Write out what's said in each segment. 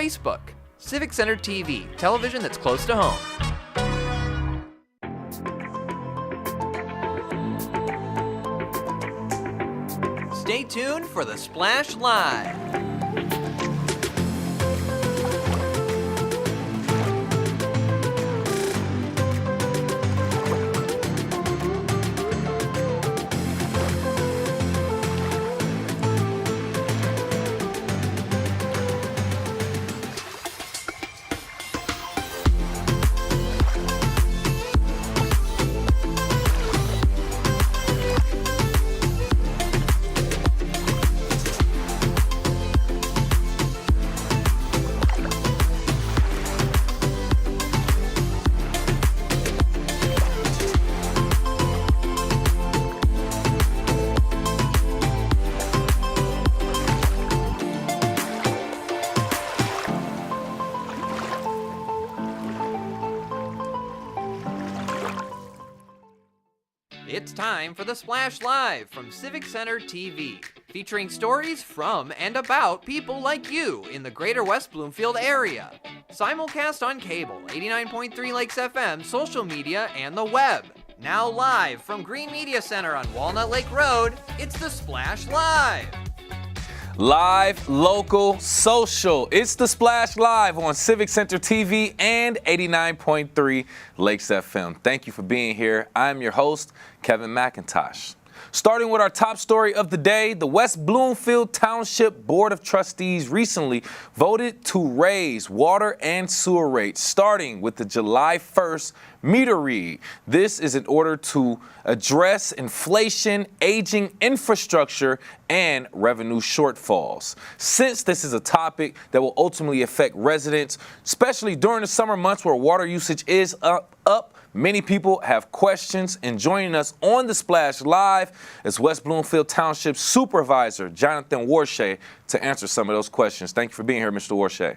Facebook. Civic Center TV, television that's close to home. Stay tuned for the Splash Live. It's time for the Splash Live from Civic Center TV, featuring stories from and about people like you in the Greater West Bloomfield area. Simulcast on cable, 89.3 Lakes FM, social media, and the web. Now live from Green Media Center on Walnut Lake Road, it's the Splash Live. Live, local, social. It's the Splash Live on Civic Center TV and 89.3 Lakes FM. Thank you for being here. I'm your host, Kevin McIntosh. Starting with our top story of the day, the West Bloomfield Township Board of Trustees recently voted to raise water and sewer rates, starting with the July 1st meter read. This is in order to address inflation, aging infrastructure, and revenue shortfalls. Since this is a topic that will ultimately affect residents, especially during the summer months where water usage is up, many people have questions, and joining us on the Splash Live is West Bloomfield Township Supervisor Jonathan Warshay to answer some of those questions. Thank you for being here, Mr. Warshay.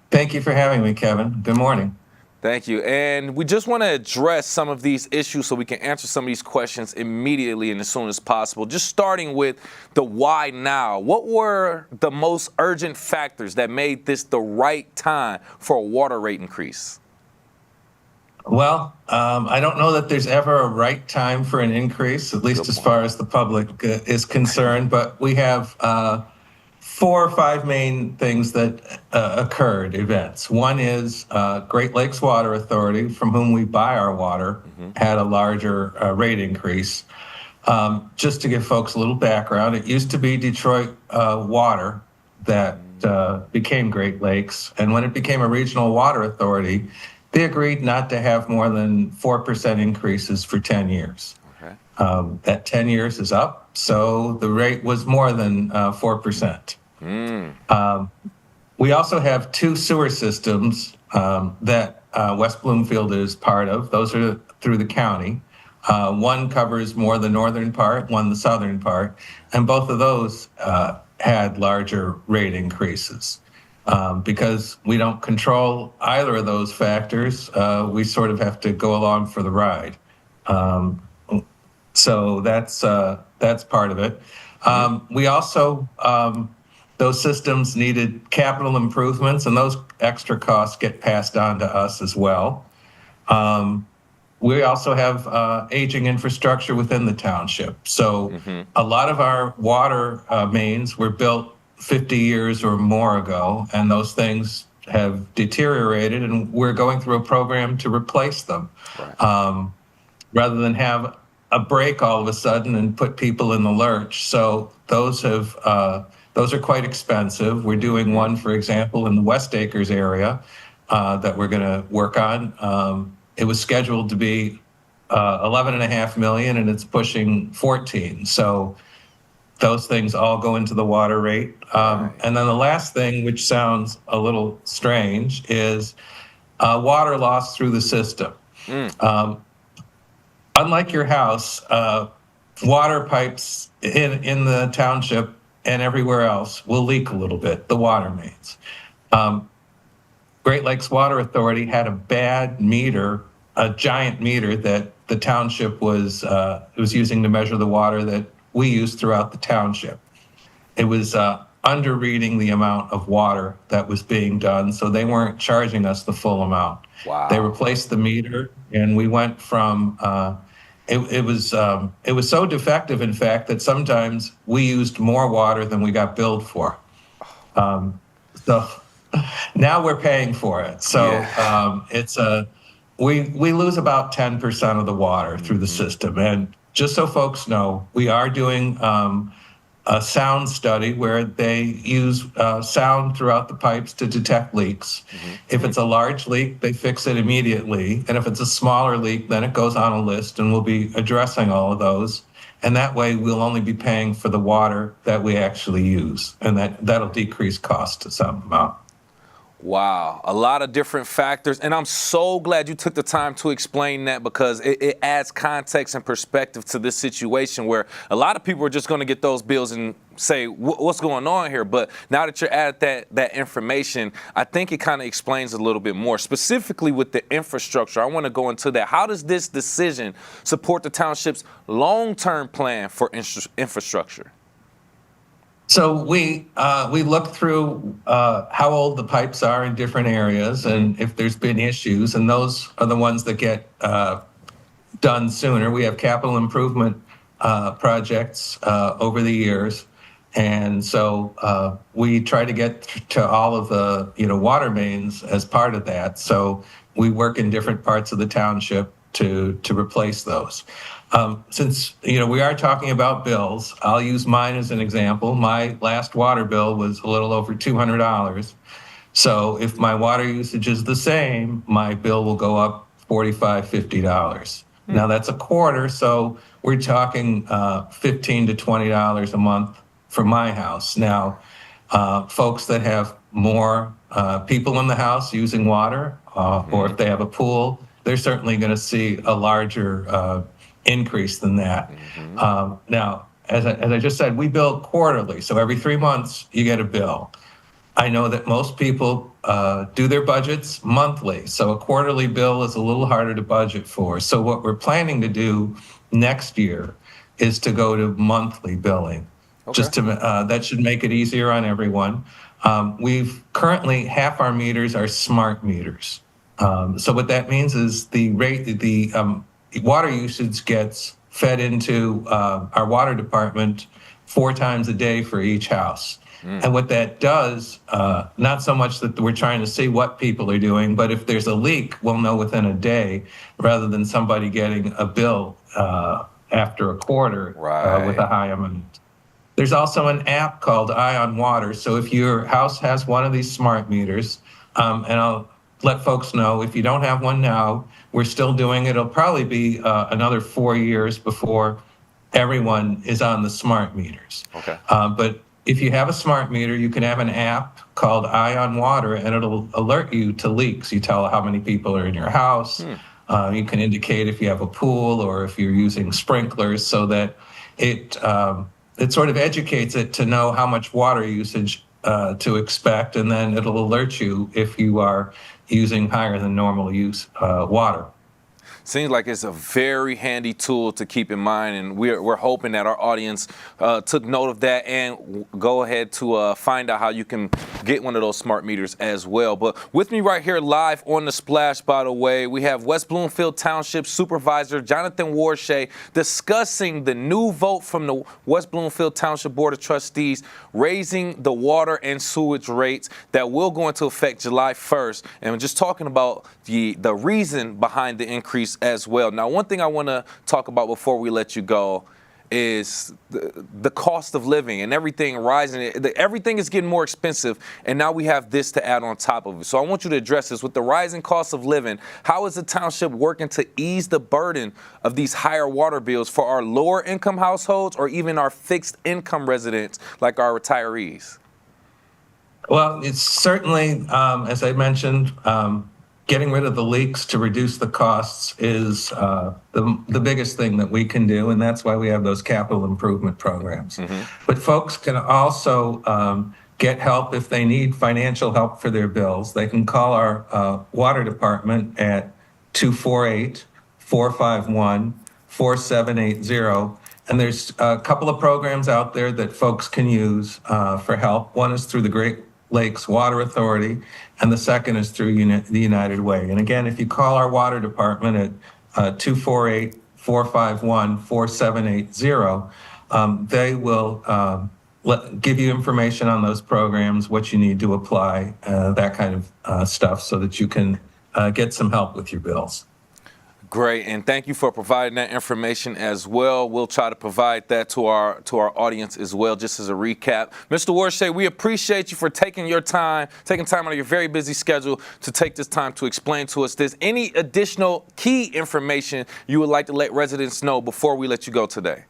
Thank you for having me, Kevin. Good morning. Thank you. And we just want to address some of these issues so we can answer some of these questions immediately and as soon as possible. Just starting with the why now. What were the most urgent factors that made this the right time for a water rate increase? Well, I don't know that there's ever a right time for an increase, at least as far as the public is concerned, but we have 4 or 5 main things that occurred, events. One is Great Lakes Water Authority, from whom we buy our water, had a larger rate increase. Just to give folks a little background, it used to be Detroit Water that became Great Lakes, and when it became a regional water authority, they agreed not to have more than 4% increases for 10 years. Okay. That 10 years is up, so the rate was more than 4%. We also have 2 sewer systems that West Bloomfield is part of. Those are through the county. One covers more the northern part, one the southern part, and both of those had larger rate increases. Because we don't control either of those factors, we sort of have to go along for the ride. So that's part of it. We also, those systems needed capital improvements, and those extra costs get passed on to us as well. We also have aging infrastructure within the township. So a lot of our water mains were built 50 years or more ago, and those things have deteriorated, and we're going through a program to replace them. Right. Rather than have a break all of a sudden and put people in the lurch. So those are quite expensive. We're doing one, for example, in the West Acres area that we're going to work on. It was scheduled to be $11.5 million, and it's pushing 14. So those things all go into the water rate. And then the last thing, which sounds a little strange, is water loss through the system. Unlike your house, water pipes in the township and everywhere else will leak a little bit, the water mains. Great Lakes Water Authority had a bad meter, a giant meter that the township was using to measure the water that we use throughout the township. It was under-reading the amount of water that was being done, so they weren't charging us the full amount. Wow. They replaced the meter, and we went from it was so defective, in fact, that sometimes we used more water than we got billed for. So now we're paying for it. So we lose about 10% of the water through the system. And just so folks know, we are doing a sound study where they use sound throughout the pipes to detect leaks. If it's a large leak, they fix it immediately. And if it's a smaller leak, then it goes on a list, and we'll be addressing all of those. And that way we'll only be paying for the water that we actually use. And that'll decrease cost to some amount. Wow, a lot of different factors, and I'm so glad you took the time to explain that, because it adds context and perspective to this situation where a lot of people are just going to get those bills and say, what's going on here? But now that you're added that information, I think it kind of explains a little bit more. Specifically with the infrastructure, I want to go into that. How does this decision support the township's long-term plan for infrastructure? So we look through how old the pipes are in different areas, and if there's been issues, and those are the ones that get done sooner. We have capital improvement projects over the years, and so we try to get to all of the water mains as part of that. So we work in different parts of the township to replace those. Since we are talking about bills, I'll use mine as an example. My last water bill was a little over $200. So if my water usage is the same, my bill will go up $45, $50. Now that's a quarter, so we're talking $15 to $20 a month for my house. Now, folks that have more people in the house using water, or if they have a pool, they're certainly going to see a larger increase than that. Now, as I just said, we bill quarterly, so every 3 months you get a bill. I know that most people do their budgets monthly, so a quarterly bill is a little harder to budget for. So what we're planning to do next year is to go to monthly billing. Okay. Just to that should make it easier on everyone. We've currently half our meters are smart meters. So what that means is the water usage gets fed into our water department 4 times a day for each house. And what that does, not so much that we're trying to see what people are doing, but if there's a leak, we'll know within a day, rather than somebody getting a bill after a quarter with a high amount. There's also an app called Eye on Water. So if your house has one of these smart meters, and I'll let folks know, if you don't have one now, we're still doing it. It'll probably be another 4 years before everyone is on the smart meters. Okay. But if you have a smart meter, you can have an app called Eye on Water, and it'll alert you to leaks. You tell how many people are in your house. You can indicate if you have a pool or if you're using sprinklers, so that it sort of educates it to know how much water usage to expect, and then it'll alert you if you are using higher than normal use water. Seems like it's a very handy tool to keep in mind, and we're hoping that our audience took note of that and go ahead to find out how you can get one of those smart meters as well. But with me right here live on The Splash, by the way, we have West Bloomfield Township Supervisor Jonathan Warshay discussing the new vote from the West Bloomfield Township Board of Trustees raising the water and sewage rates that will go into effect July 1st. And we're just talking about the reason behind the increase as well. Now, one thing I want to talk about before we let you go is the cost of living and everything rising. Everything is getting more expensive, and now we have this to add on top of it. So I want you to address this. With the rising cost of living, how is the township working to ease the burden of these higher water bills for our lower income households or even our fixed income residents like our retirees? Well, it's certainly, as I mentioned, getting rid of the leaks to reduce the costs is the biggest thing that we can do, and that's why we have those capital improvement programs. But folks can also get help if they need financial help for their bills. They can call our water department at 248-451-4780, And there's a couple of programs out there that folks can use for help. One is through the Great Lakes Water Authority, and the second is through the United Way. And again, if you call our water department at 248-451-4780, they will give you information on those programs, what you need to apply, that kind of stuff, so that you can get some help with your bills. Great, and thank you for providing that information as well. We'll try to provide that to our audience as well, just as a recap. Mr. Warshay, we appreciate you for taking time out of your very busy schedule to take this time to explain to us this. Any additional key information you would like to let residents know before we let you go today?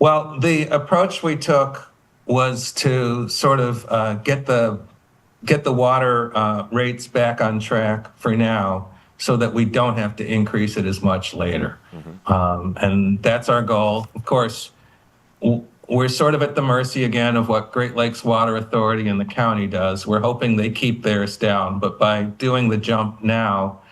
Well, the approach we took was to sort of get the water rates back on track for now, so that we don't have to increase it as much later. And that's our goal. Of course, we're sort of at the mercy again of what Great Lakes Water Authority and the county does. We're hoping they keep theirs down, but by doing the jump now,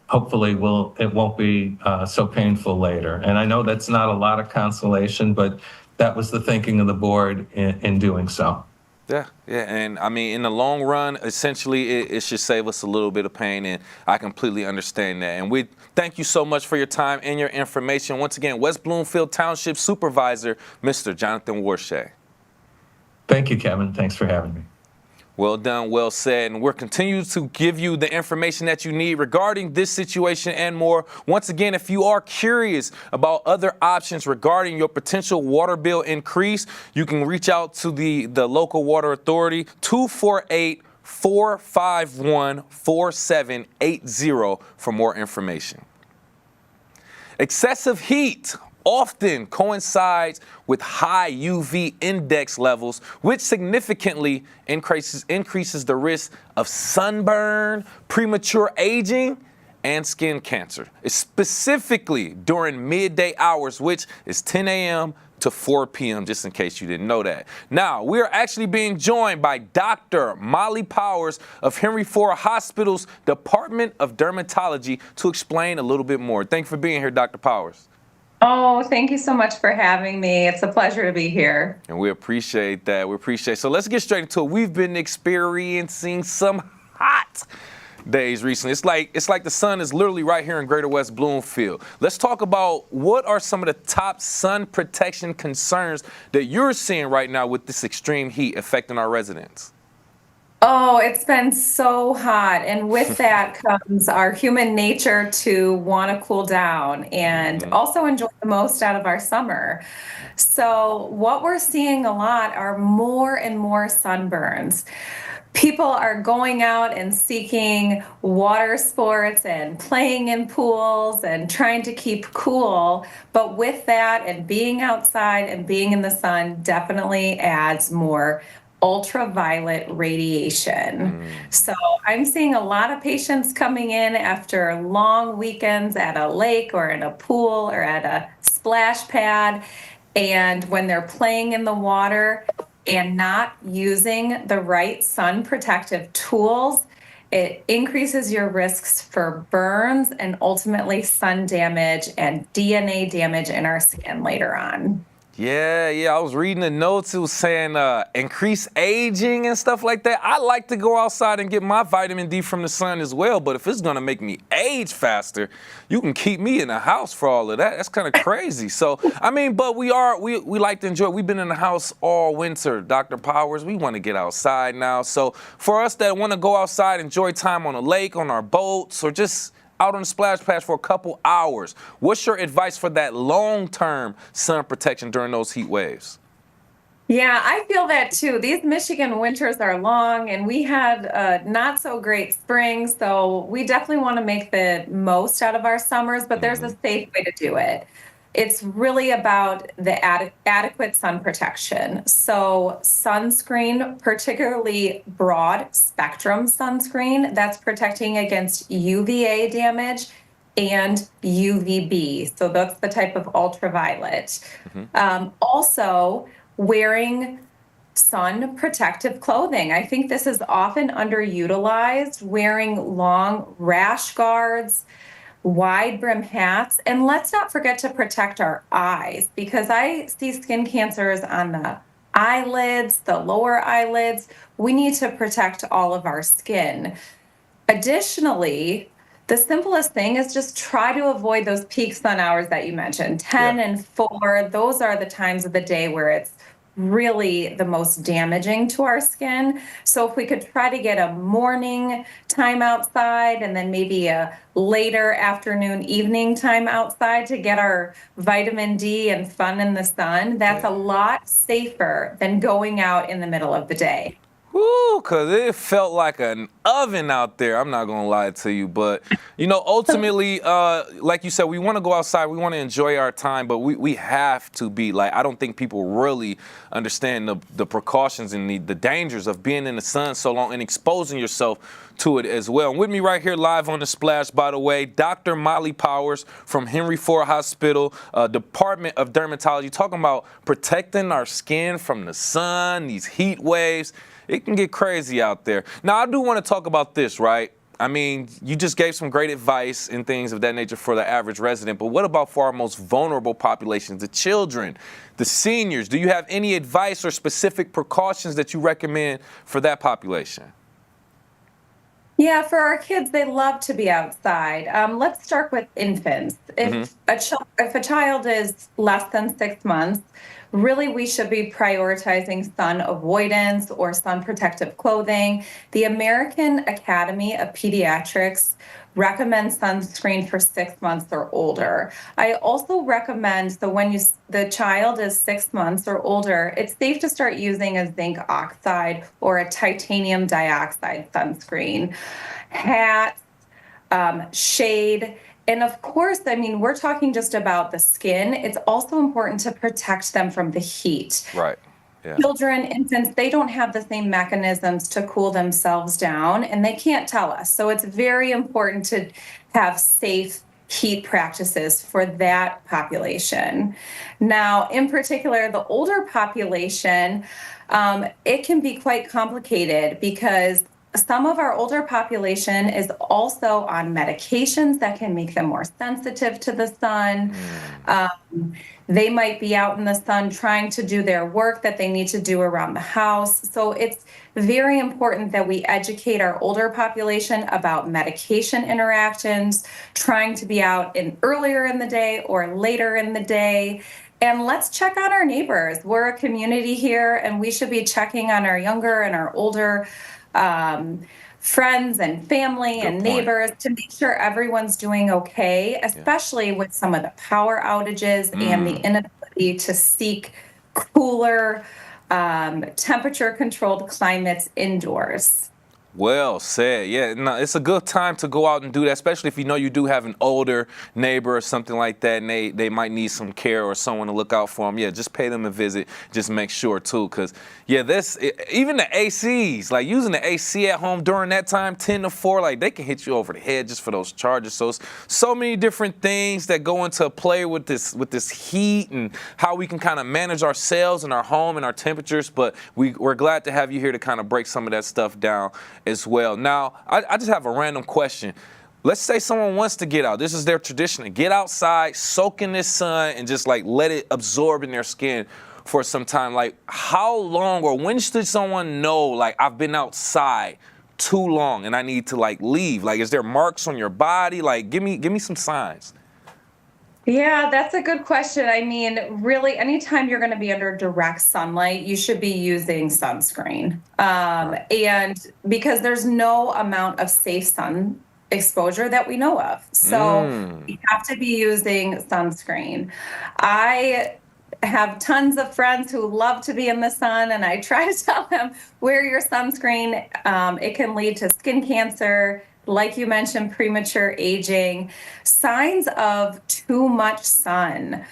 hopefully it won't be so painful later. And I know that's not a lot of consolation, but that was the thinking of the board in doing so. Yeah, and I mean, in the long run, essentially, it should save us a little bit of pain, and I completely understand that. And we thank you so much for your time and your information. Once again, West Bloomfield Township Supervisor, Mr. Jonathan Warshay. Thank you, Kevin. Thanks for having me. Well done, well said, and we'll continue to give you the information that you need regarding this situation and more. Once again, if you are curious about other options regarding your potential water bill increase, you can reach out to the local water authority, 248-451-4780 for more information. Excessive heat often coincides with high UV index levels, which significantly increases the risk of sunburn, premature aging, and skin cancer, specifically during midday hours, which is 10 a.m. to 4 p.m., just in case you didn't know that. Now, we are actually being joined by Dr. Molly Powers of Henry Ford Hospital's Department of Dermatology to explain a little bit more. Thank you for being here, Dr. Powers. Oh, thank you so much for having me. It's a pleasure to be here. And we appreciate that. So let's get straight into it. We've been experiencing some hot days recently. It's like the sun is literally right here in Greater West Bloomfield. Let's talk about what are some of the top sun protection concerns that you're seeing right now with this extreme heat affecting our residents. Oh, it's been so hot. And with that comes our human nature to want to cool down and also enjoy the most out of our summer. So what we're seeing a lot are more and more sunburns. People are going out and seeking water sports and playing in pools and trying to keep cool. But with that and being outside and being in the sun definitely adds more ultraviolet radiation. So I'm seeing a lot of patients coming in after long weekends at a lake or in a pool or at a splash pad. And when they're playing in the water and not using the right sun protective tools, it increases your risks for burns and ultimately sun damage and DNA damage in our skin later on. Yeah, I was reading the notes. It was saying increased aging and stuff like that. I like to go outside and get my vitamin D from the sun as well, but if it's gonna make me age faster, you can keep me in the house for all of that. That's kind of crazy. So, I mean, but we like to enjoy it. We've been in the house all winter, Dr. Powers. We want to get outside now. So for us that want to go outside, enjoy time on a lake, on our boats, or just out on the splash pad for a couple hours, what's your advice for that long-term sun protection during those heat waves? Yeah, I feel that too. These Michigan winters are long and we had not so great spring, so we definitely want to make the most out of our summers, but there's a safe way to do it. It's really about the adequate sun protection. So sunscreen, particularly broad spectrum sunscreen, that's protecting against UVA damage and UVB. So that's the type of ultraviolet. Also, wearing sun protective clothing. I think this is often underutilized, wearing long rash guards, wide brim hats. And let's not forget to protect our eyes, because I see skin cancers on the eyelids, the lower eyelids. We need to protect all of our skin. Additionally, the simplest thing is just try to avoid those peak sun hours that you mentioned, Yeah. 10 and 4. Those are the times of the day where it's really the most damaging to our skin. So if we could try to get a morning time outside and then maybe a later afternoon, evening time outside to get our vitamin D and fun in the sun, that's Yeah. a lot safer than going out in the middle of the day. Woo, because it felt like an oven out there. I'm not going to lie to you. But, ultimately, like you said, we want to go outside. We want to enjoy our time. But we have to be like, I don't think people really understand the precautions and the dangers of being in the sun so long and exposing yourself to it as well. And with me right here live on The Splash, by the way, Dr. Molly Powers from Henry Ford Hospital, Department of Dermatology, talking about protecting our skin from the sun, these heat waves. It can get crazy out there. Now, I do want to talk about this, right? I mean, you just gave some great advice and things of that nature for the average resident, but what about for our most vulnerable populations, the children, the seniors? Do you have any advice or specific precautions that you recommend for that population? Yeah, for our kids, they love to be outside. Let's start with infants. If a child is less than 6 months, really we should be prioritizing sun avoidance or sun protective clothing. The American Academy of Pediatrics recommends sunscreen for 6 months or older. I also recommend, so when the child is 6 months or older, it's safe to start using a zinc oxide or a titanium dioxide sunscreen. Hats, shade, and of course, I mean, we're talking just about the skin. It's also important to protect them from the heat. Right. Yeah. Children, infants, they don't have the same mechanisms to cool themselves down, and they can't tell us. So it's very important to have safe heat practices for that population. Now, in particular, the older population, it can be quite complicated because some of our older population is also on medications that can make them more sensitive to the sun. They might be out in the sun trying to do their work that they need to do around the house. So it's very important that we educate our older population about medication interactions, trying to be out earlier in the day or later in the day. And let's check on our neighbors. We're a community here, and we should be checking on our younger and our older friends and family and neighbors to make sure everyone's doing okay, especially with some of the power outages and the inability to seek cooler, temperature controlled climates indoors. Well said. Yeah, no, it's a good time to go out and do that, especially if you know you do have an older neighbor or something like that, and they might need some care or someone to look out for them. Yeah, just pay them a visit. Just make sure, too, because, yeah, even the ACs, like using the AC at home during that time, 10 to 4, like they can hit you over the head just for those charges. So it's so many different things that go into play with this heat and how we can kind of manage ourselves and our home and our temperatures. But we're glad to have you here to kind of break some of that stuff down as well. Now, I just have a random question. Let's say someone wants to get out. This is their tradition, to get outside, soak in this sun, and just like let it absorb in their skin for some time. Like, how long or when should someone know, like, I've been outside too long and I need to like leave? Like, is there marks on your body? Like, give me some signs. Yeah, that's a good question. I mean, really, anytime you're going to be under direct sunlight, you should be using sunscreen. And because there's no amount of safe sun exposure that we know of. So you have to be using sunscreen. I have tons of friends who love to be in the sun, and I try to tell them, wear your sunscreen. It can lead to skin cancer, like you mentioned, premature aging, signs of too much sun.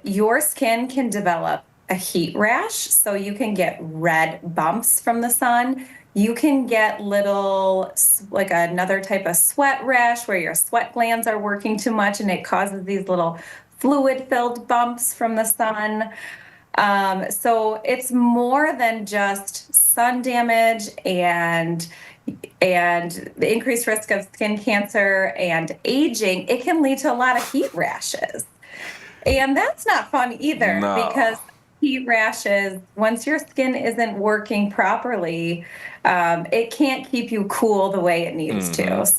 Your skin can develop a heat rash, so you can get red bumps from the sun. You can get little, like another type of sweat rash where your sweat glands are working too much and it causes these little fluid-filled bumps from the sun. So it's more than just sun damage and the increased risk of skin cancer and aging. It can lead to a lot of heat rashes. And that's not fun either No. because heat rashes, once your skin isn't working properly, it can't keep you cool the way it needs to. So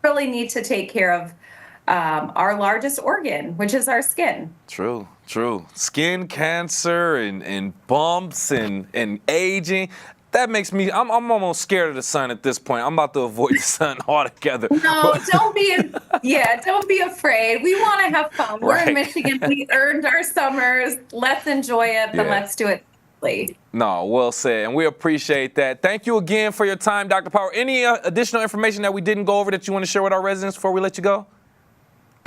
we really need to take care of our largest organ, which is our skin. True, true. Skin cancer and bumps and aging. That makes me, I'm almost scared of the sun at this point. I'm about to avoid the sun altogether. No, don't be afraid. We want to have fun. We're Right. in Michigan. We earned our summers. Let's enjoy it, but Yeah. let's do it safely. No, well said, and we appreciate that. Thank you again for your time, Dr. Power. Any additional information that we didn't go over that you want to share with our residents before we let you go?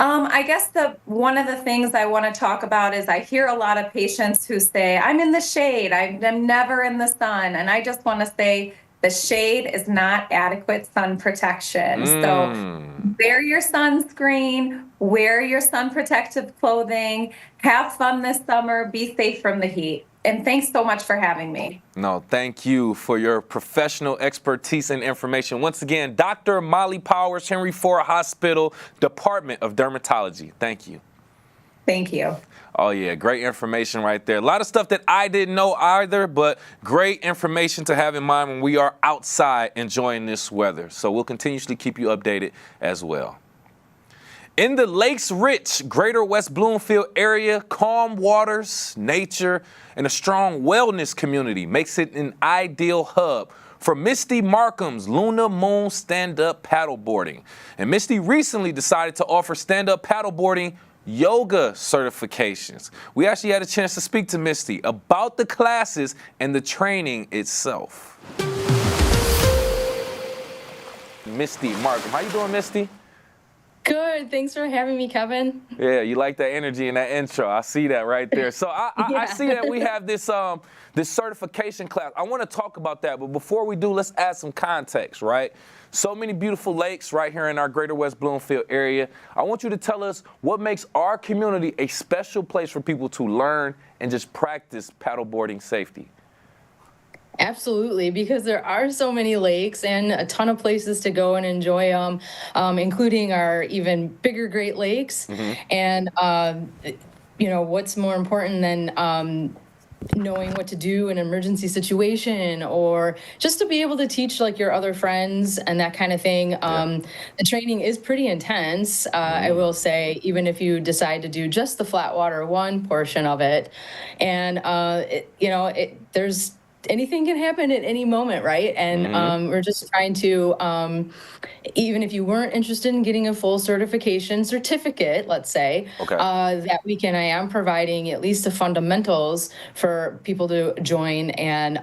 I guess one of the things I want to talk about is I hear a lot of patients who say, I'm in the shade, I'm never in the sun. And I just want to say the shade is not adequate sun protection. So wear your sunscreen, wear your sun protective clothing, have fun this summer, be safe from the heat. And thanks so much for having me. No, thank you for your professional expertise and information. Once again, Dr. Molly Powers, Henry Ford Hospital, Department of Dermatology. Thank you. Thank you. Oh, yeah, great information right there. A lot of stuff that I didn't know either, but great information to have in mind when we are outside enjoying this weather. So we'll continuously keep you updated as well. In the Lakes-rich Greater West Bloomfield area, calm waters, nature, and a strong wellness community makes it an ideal hub for Misty Markham's Luna Moon stand-up paddleboarding. And Misty recently decided to offer stand-up paddleboarding yoga certifications. We actually had a chance to speak to Misty about the classes and the training itself. Misty Markham. How you doing, Misty? Good. Thanks for having me, Kevin. Yeah, you like that energy in that intro. I see that right there. So I see that we have this this certification class. I want to talk about that, but before we do, let's add some context, right? So many beautiful lakes right here in our Greater West Bloomfield area. I want you to tell us what makes our community a special place for people to learn and just practice paddleboarding safety. Absolutely, because there are so many lakes and a ton of places to go and enjoy them, including our even bigger Great Lakes. And, what's more important than knowing what to do in an emergency situation or just to be able to teach like your other friends and that kind of thing. The training is pretty intense, I will say, even if you decide to do just the flat water one portion of it. And, there's anything can happen at any moment, right? And we're just trying to, even if you weren't interested in getting a full certification certificate, let's say, that weekend I am providing at least the fundamentals for people to join, and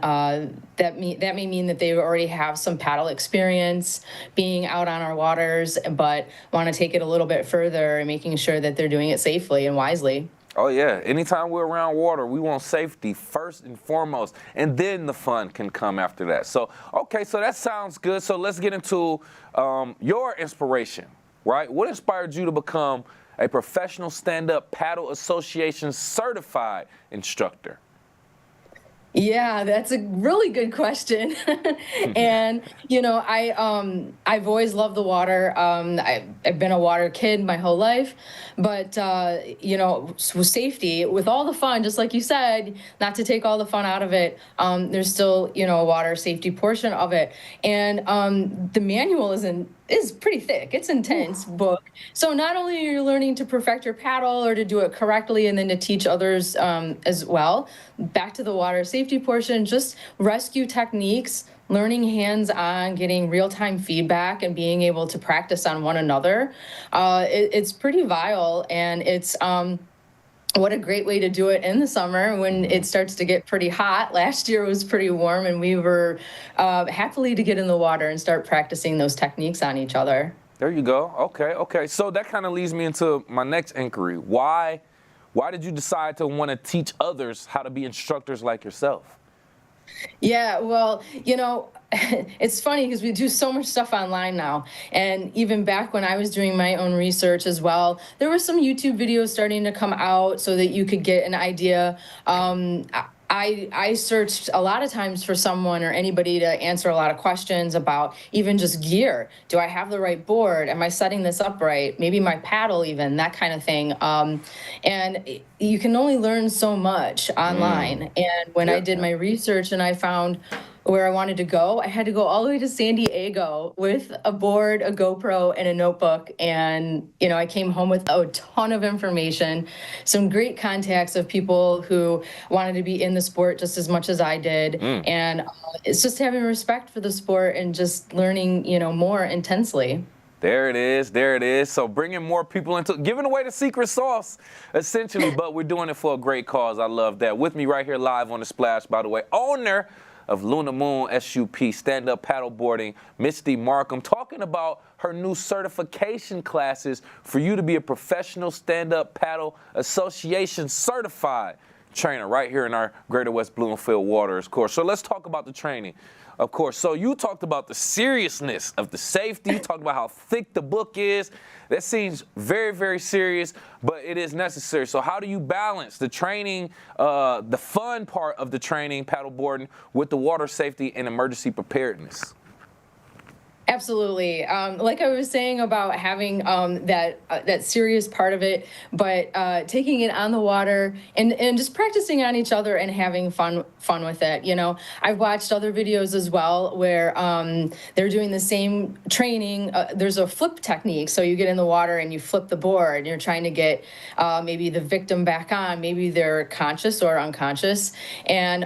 that may mean that they already have some paddle experience being out on our waters, but want to take it a little bit further and making sure that they're doing it safely and wisely. Oh, yeah. Anytime we're around water, we want safety first and foremost, and then the fun can come after that. So, okay, so that sounds good. So let's get into your inspiration, right? What inspired you to become a professional stand-up paddle association certified instructor? Yeah, that's a really good question. And, I've always loved the water. I've been a water kid my whole life, but, with safety, with all the fun, just like you said, not to take all the fun out of it, there's still, a water safety portion of it. And the manual is pretty thick. It's an intense book. So not only are you learning to perfect your paddle or to do it correctly and then to teach others as well, back to the water safety portion, just rescue techniques, learning hands-on, getting real-time feedback and being able to practice on one another. It's pretty vital, and it's what a great way to do it in the summer when it starts to get pretty hot. Last year was pretty warm, and we were happily to get in the water and start practicing those techniques on each other. There you go. Okay. So that kind of leads me into my next inquiry. Why did you decide to want to teach others how to be instructors like yourself? Yeah, well, it's funny because we do so much stuff online now. And even back when I was doing my own research as well, there were some YouTube videos starting to come out so that you could get an idea. I searched a lot of times for someone or anybody to answer a lot of questions about even just gear. Do I have the right board? Am I setting this up right? Maybe my paddle, even that kind of thing. And you can only learn so much online. And when I Yep. did my research and I found where I wanted to go, I had to go all the way to San Diego with a board, a GoPro, and a notebook. And, I came home with a ton of information, some great contacts of people who wanted to be in the sport just as much as I did. And it's just having respect for the sport and just learning, more intensely. There it is. There it is. So bringing more people into giving away the secret sauce, essentially, but we're doing it for a great cause. I love that. With me right here live on the Splash, by the way, owner of Luna Moon SUP stand-up paddleboarding, Misty Markham, talking about her new certification classes for you to be a professional stand-up paddle association certified trainer right here in our Greater West Bloomfield waters course. So let's talk about the training. Of course. So you talked about the seriousness of the safety. You talked about how thick the book is. That seems very, very serious, but it is necessary. So how do you balance the training, the fun part of the training, paddleboarding, with the water safety and emergency preparedness? Absolutely. Like I was saying about having that serious part of it, but taking it on the water and just practicing on each other and having fun with it. I've watched other videos as well where they're doing the same training. There's a flip technique, so you get in the water and you flip the board. And you're trying to get maybe the victim back on. Maybe they're conscious or unconscious, and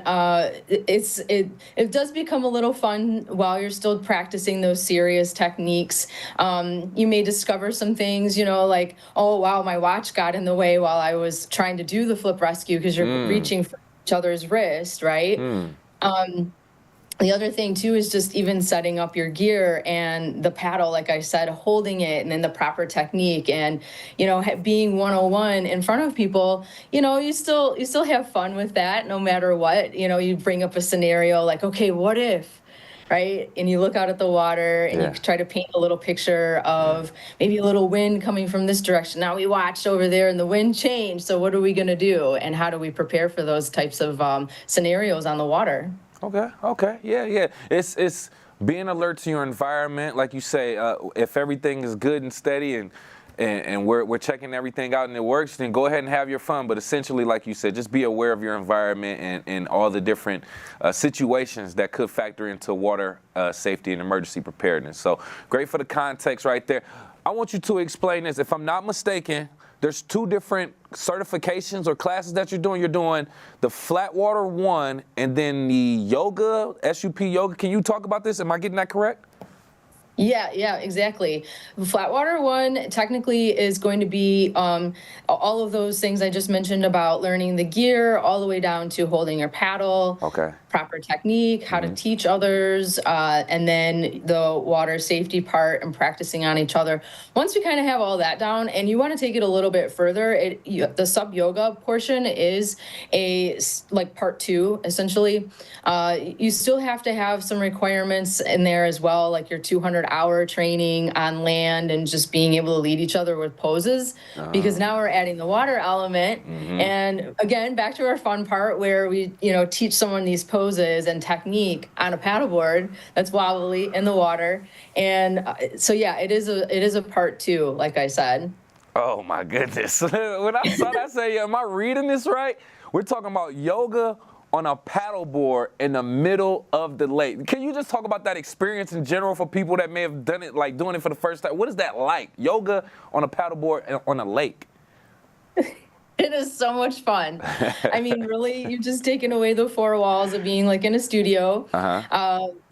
it does become a little fun while you're still practicing those serious techniques. You may discover some things, like, oh, wow, my watch got in the way while I was trying to do the flip rescue because you're reaching for each other's wrist, right? The other thing, too, is just even setting up your gear and the paddle, like I said, holding it and then the proper technique and, being 101 in front of people, you still have fun with that no matter what. You bring up a scenario like, okay, what if? Right? And you look out at the water and you try to paint a little picture of maybe a little wind coming from this direction. Now we watched over there and the wind changed. So what are we going to do? And how do we prepare for those types of scenarios on the water? Okay. Yeah. It's being alert to your environment. Like you say, if everything is good and steady and we're checking everything out and it works, then go ahead and have your fun. But essentially, like you said, just be aware of your environment and all the different situations that could factor into water safety and emergency preparedness. So great for the context right there. I want you to explain this. If I'm not mistaken, there's two different certifications or classes that you're doing. You're doing the Flatwater 1 and then the yoga, SUP yoga. Can you talk about this? Am I getting that correct? Yeah, exactly. Flatwater 1 technically is going to be all of those things I just mentioned about learning the gear all the way down to holding your paddle, proper technique, how to teach others, and then the water safety part and practicing on each other. Once we kind of have all that down and you want to take it a little bit further, the sub yoga portion is like part 2, essentially. You still have to have some requirements in there as well, like your 200-hour training on land and just being able to lead each other with poses, because now we're adding the water element. And again, back to our fun part where we, teach someone these poses and technique on a paddleboard that's wobbly in the water. And so, yeah, it is a part 2, like I said. Oh my goodness. When I saw that, I said, am I reading this right? We're talking about yoga on a paddleboard in the middle of the lake. Can you just talk about that experience in general for people that may have done it, like doing it for the first time? What is that like? Yoga on a paddleboard on a lake. It is so much fun. I mean, really, you've just taken away the 4 walls of being like in a studio.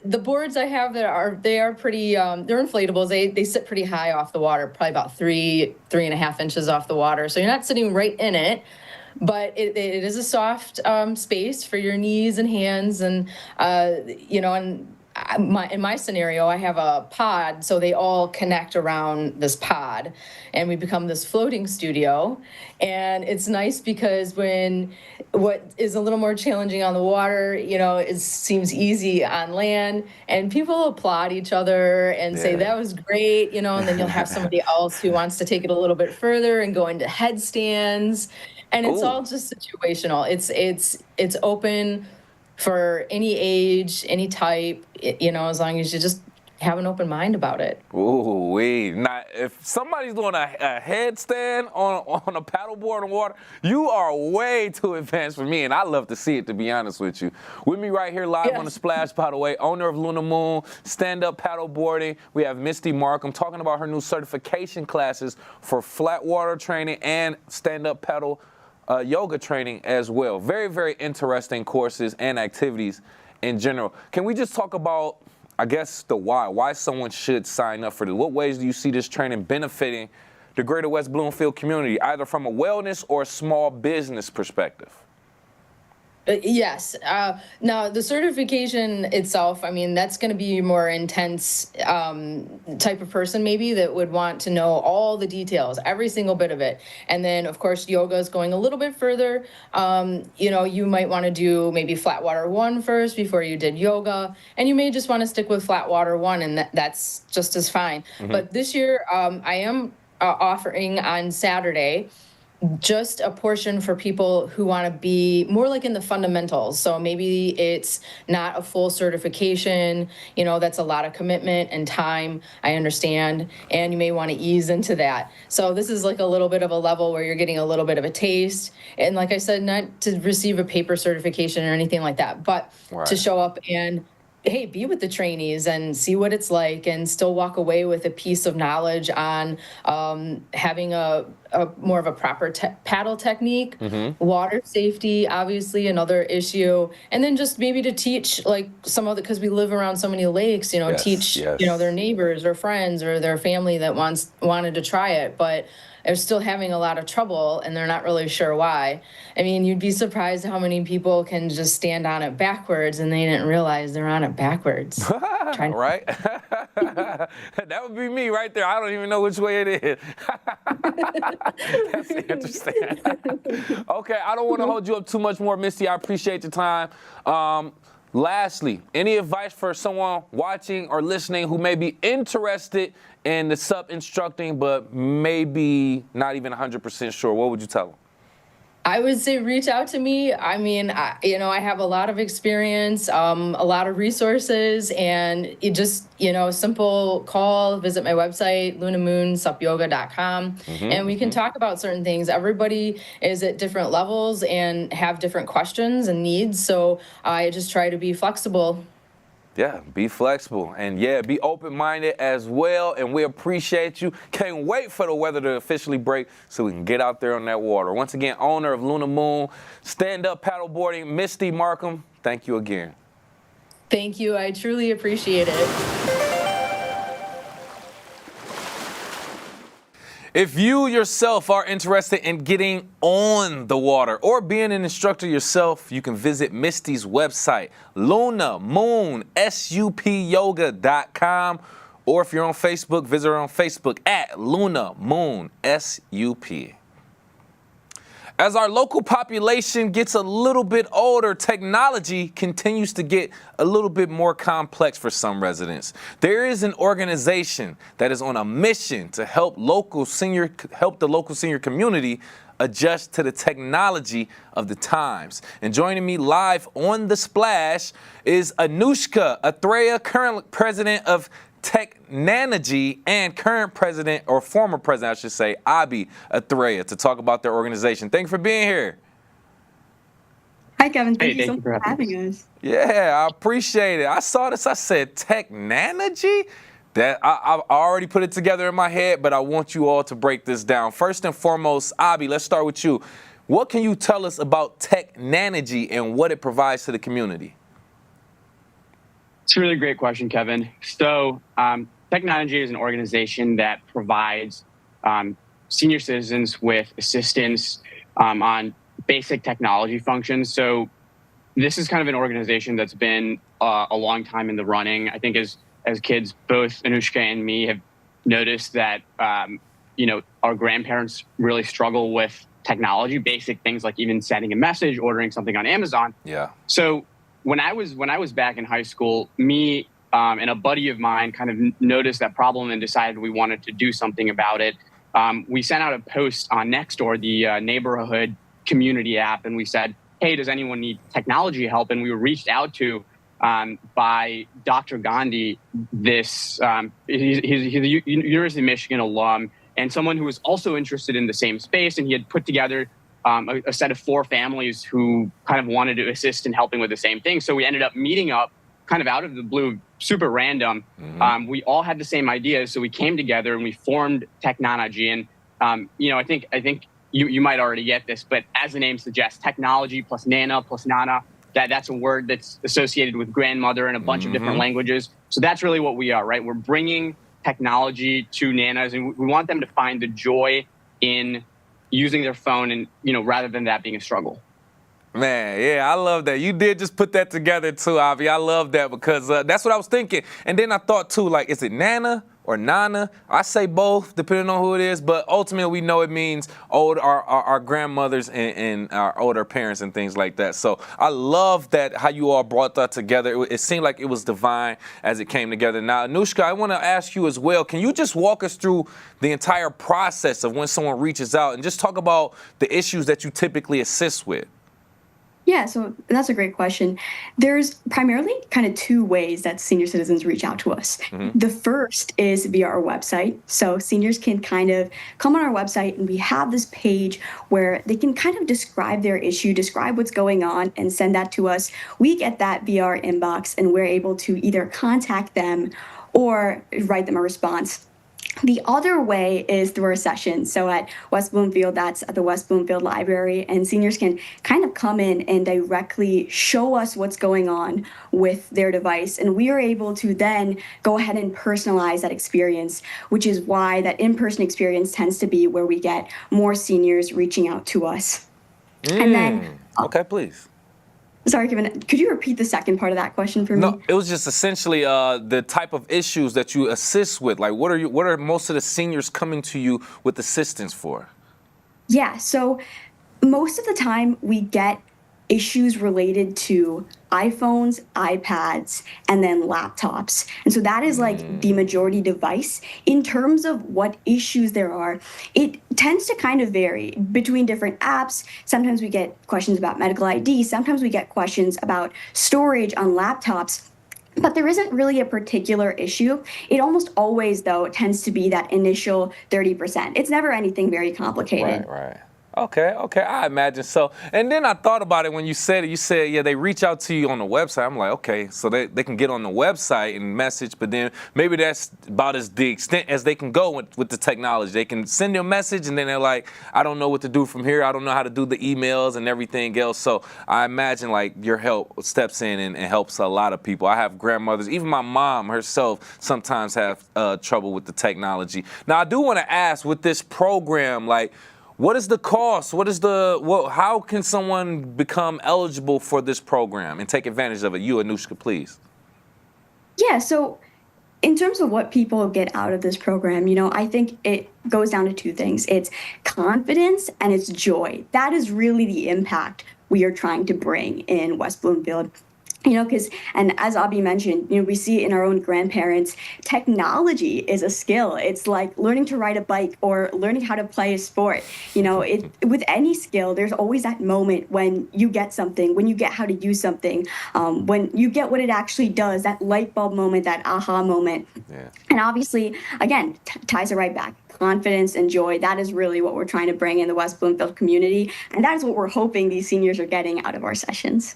The boards I have they are pretty, they're inflatables. They sit pretty high off the water, probably about 3.5 inches off the water. So you're not sitting right in it. But it is a soft space for your knees and hands, and and in my scenario, I have a pod, so they all connect around this pod, and we become this floating studio. And it's nice because when what is a little more challenging on the water, it seems easy on land, and people applaud each other and say that was great, and then you'll have somebody else who wants to take it a little bit further and go into headstands, and it's all just situational. It's open for any age, any type, as long as you just have an open mind about it. Ooh, wait. Now, if somebody's doing a headstand on a paddleboard in water, you are way too advanced for me, and I love to see it, to be honest with you. With me right here live on the Splash, by the way, owner of Luna Moon, stand-up paddleboarding. We have Misty Markham talking about her new certification classes for flat water training and stand-up paddle yoga training as well. Very, very interesting courses and activities in general. Can we just talk about, I guess, the why someone should sign up for this? What ways do you see this training benefiting the Greater West Bloomfield community, either from a wellness or small business perspective? Yes. Now, the certification itself, that's going to be a more intense type of person maybe that would want to know all the details, every single bit of it. And then, of course, yoga is going a little bit further. You might want to do maybe flat water 1 first before you did yoga. And you may just want to stick with flat water 1, and that's just as fine. Mm-hmm. But this year, I am offering on Saturday just a portion for people who want to be more like in the fundamentals. So maybe it's not a full certification, that's a lot of commitment and time, I understand, and you may want to ease into that. So this is like a little bit of a level where you're getting a little bit of a taste. And like I said, not to receive a paper certification or anything like that, but to show up and hey, be with the trainees and see what it's like, and still walk away with a piece of knowledge on having a more of a proper paddle technique, water safety, obviously another issue, and then just maybe to teach like some of the, because we live around so many lakes, teach their neighbors or friends or their family that wanted to try it, but are still having a lot of trouble and they're not really sure why. You'd be surprised how many people can just stand on it backwards and they didn't realize they're on it backwards. Right? That would be me right there. I don't even know which way it is. That's interesting. Okay, I don't want to hold you up too much more, Misty. I appreciate the time. Lastly, any advice for someone watching or listening who may be interested in the SUP instructing, but maybe not even 100% sure? What would you tell them? I would say reach out to me. I have a lot of experience, a lot of resources, and it just, a simple call, visit my website, lunamoonsupyoga.com, and we can talk about certain things. Everybody is at different levels and have different questions and needs, so I just try to be flexible. Yeah, be flexible and be open-minded as well. And we appreciate you. Can't wait for the weather to officially break so we can get out there on that water. Once again, owner of Luna Moon, stand-up paddleboarding, Misty Markham, thank you again. Thank you. I truly appreciate it. If you yourself are interested in getting on the water or being an instructor yourself, you can visit Misty's website, lunamoonsupyoga.com, or if you're on Facebook, visit her on Facebook at Luna Moon SUP. As our local population gets a little bit older, technology continues to get a little bit more complex for some residents. There is an organization that is on a mission to help the local senior community adjust to the technology of the times. And joining me live on The Splash is Anushka Athreya, current president of Technology, and current president, or former president, I should say, Abi Athreya, to talk about their organization. Thank you for being here. Hi, Kevin. Thank you so much for having us. Yeah, I appreciate it. I saw this. I said, Technology? That I already put it together in my head, but I want you all to break this down. First and foremost, Abi, let's start with you. What can you tell us about Technology and what it provides to the community? It's a really great question, Kevin. So Technology is an organization that provides senior citizens with assistance on basic technology functions. So this is kind of an organization that's been a long time in the running. I think as kids, both Anushka and me have noticed that our grandparents really struggle with technology, basic things like even sending a message, ordering something on Amazon. Yeah. So when I was back in high school, me and a buddy of mine kind of noticed that problem and decided we wanted to do something about it. We sent out a post on Nextdoor, the neighborhood community app, and we said, hey, does anyone need technology help? And we were reached out to by Dr. Gandhi. He's a University of Michigan alum and someone who was also interested in the same space. And he had put together a set of 4 families who kind of wanted to assist in helping with the same thing. So we ended up meeting up kind of out of the blue, super random. We all had the same ideas. So we came together and we formed Technology. And, I think you might already get this, but as the name suggests, technology plus Nana plus Nana, that's a word that's associated with grandmother in a bunch of different languages. So that's really what we are, right? We're bringing technology to Nanas, and we want them to find the joy in using their phone and, rather than that being a struggle. Man, yeah, I love that. You did just put that together too, Avi. I love that because that's what I was thinking. And then I thought too, like, is it Nana or Nana? I say both, depending on who it is. But ultimately, we know it means our grandmothers and our older parents and things like that. So I love that how you all brought that together. It seemed like it was divine as it came together. Now, Anushka, I want to ask you as well. Can you just walk us through the entire process of when someone reaches out and just talk about the issues that you typically assist with? Yeah, so that's a great question. There's primarily kind of 2 ways that senior citizens reach out to us. The first is via our website. So seniors can kind of come on our website and we have this page where they can kind of describe their issue, describe what's going on, and send that to us. We get that via our inbox and we're able to either contact them or write them a response. The other way is through our sessions. So at West Bloomfield, that's at the West Bloomfield Library, and seniors can kind of come in and directly show us what's going on with their device. And we are able to then go ahead and personalize that experience, which is why that in-person experience tends to be where we get more seniors reaching out to us. And then, okay, please. Sorry, Kevin, could you repeat the second part of that question for me? No, it was just essentially the type of issues that you assist with. Like, what are most of the seniors coming to you with assistance for? Yeah, so most of the time we get issues related to iPhones, iPads, and then laptops. And so that is like the majority device. In terms of what issues there are, it tends to kind of vary between different apps. Sometimes we get questions about medical ID. Sometimes we get questions about storage on laptops. But there isn't really a particular issue. It almost always, though, tends to be that initial 30%. It's never anything very complicated. Right. Okay, I imagine so. And then I thought about it when you said it. You said, yeah, they reach out to you on the website. I'm like, okay, so they can get on the website and message, but then maybe that's about the extent as they can go with the technology. They can send you a message, and then they're like, I don't know what to do from here. I don't know how to do the emails and everything else. So I imagine, like, your help steps in and helps a lot of people. I have grandmothers, even my mom herself sometimes have trouble with the technology. Now, I do want to ask, with this program, like, what is the cost? How can someone become eligible for this program and take advantage of it? You, Anushka, please. Yeah, so in terms of what people get out of this program, I think it goes down to 2 things. It's confidence and it's joy. That is really the impact we are trying to bring in West Bloomfield. And as Abhi mentioned, we see in our own grandparents, technology is a skill. It's like learning to ride a bike or learning how to play a sport. With any skill, there's always that moment when you get something, when you get how to use something, when you get what it actually does, that light bulb moment, that aha moment. Yeah. And obviously, again, ties it right back. Confidence and joy, that is really what we're trying to bring in the West Bloomfield community. And that is what we're hoping these seniors are getting out of our sessions.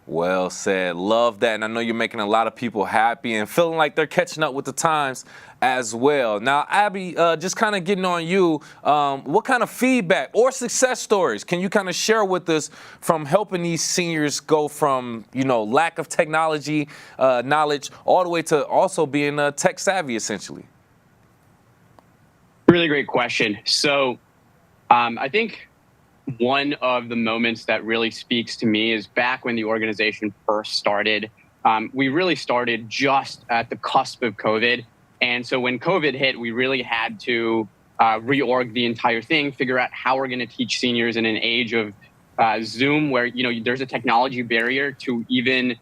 Well said. Love that. And I know you're making a lot of people happy and feeling like they're catching up with the times as well. Now, Abby, just kind of getting on you, what kind of feedback or success stories can you kind of share with us from helping these seniors go from, lack of technology knowledge all the way to also being tech savvy, essentially? Really great question. So I think one of the moments that really speaks to me is back when the organization first started. we really started just at the cusp of COVID. And so when COVID hit, we really had to reorg the entire thing, figure out how we're going to teach seniors in an age of Zoom, where there's a technology barrier to even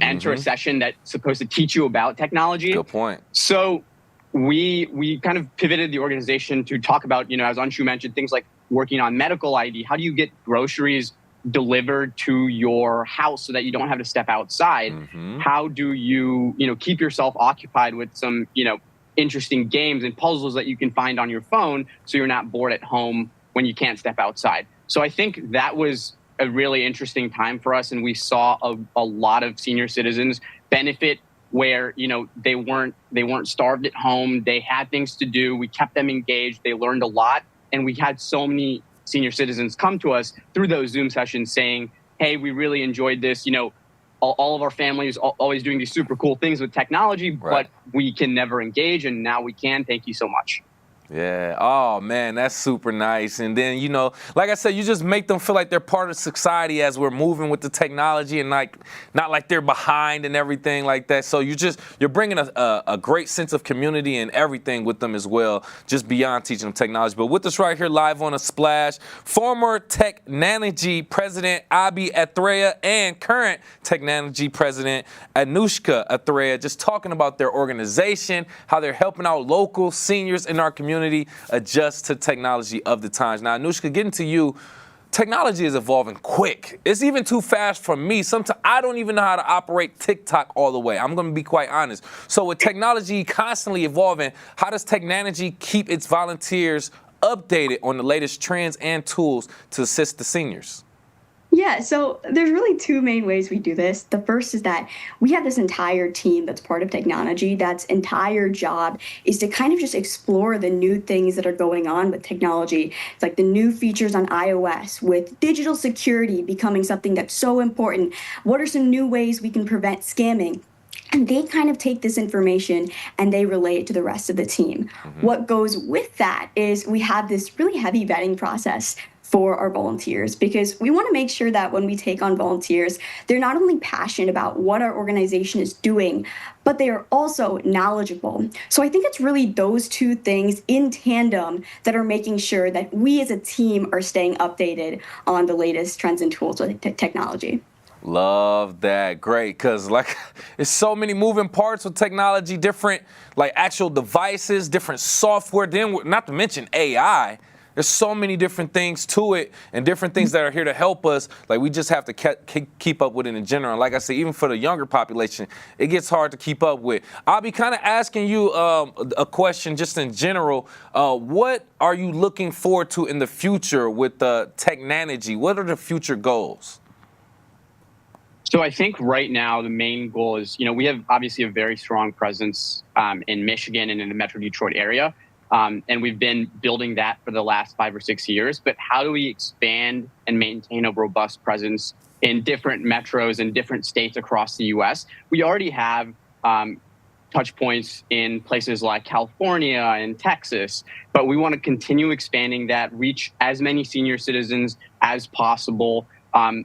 enter a session that's supposed to teach you about technology. Good point. So we kind of pivoted the organization to talk about, as Anshu mentioned, things like working on medical ID. How do you get groceries delivered to your house so that you don't have to step outside? How do you, keep yourself occupied with some, interesting games and puzzles that you can find on your phone so you're not bored at home when you can't step outside? So I think that was a really interesting time for us, and we saw a lot of senior citizens benefit where they weren't starved at home. They had things to do. We kept them engaged. They learned a lot, and we had so many senior citizens come to us through those Zoom sessions saying, "Hey, we really enjoyed this. All of our families always doing these super cool things with technology, but we can never engage, and now we can. Thank you so much." Yeah. Oh, man, that's super nice. And then, like I said, you just make them feel like they're part of society as we're moving with the technology, and not like they're behind and everything like that. So you're bringing a great sense of community and everything with them as well, just beyond teaching them technology. But with us right here live on A Splash, former Technology President Abi Athreya and current Technology President Anushka Athreya, just talking about their organization, how they're helping out local seniors in our community adjust to technology of the times. Now, Anushka, getting to you, technology is evolving quick. It's even too fast for me. Sometimes I don't even know how to operate TikTok all the way. I'm going to be quite honest. So with technology constantly evolving, how does technology keep its volunteers updated on the latest trends and tools to assist the seniors? Yeah, so there's really two main ways we do this. The first is that we have this entire team that's part of technology. That's entire job is to kind of just explore the new things that are going on with technology. It's like the new features on iOS, with digital security becoming something that's so important. What are some new ways we can prevent scamming? And they kind of take this information and they relay it to the rest of the team. What goes with that is we have this really heavy vetting process for our volunteers, because we want to make sure that when we take on volunteers, they're not only passionate about what our organization is doing, but they are also knowledgeable. So I think it's really those two things in tandem that are making sure that we as a team are staying updated on the latest trends and tools with technology. Love that. Great. Because there's so many moving parts with technology, different actual devices, different software, then not to mention AI. There's so many different things to it and different things that are here to help us. We just have to keep up with it in general. And like I said, even for the younger population, it gets hard to keep up with. I'll be kind of asking you a question just in general. What are you looking forward to in the future with technology? What are the future goals? So I think right now the main goal is, we have obviously a very strong presence in Michigan and in the Metro Detroit area. And we've been building that for the last 5 or 6 years. But how do we expand and maintain a robust presence in different metros and different states across the U.S.? We already have touch points in places like California and Texas, but we want to continue expanding that, reach as many senior citizens as possible.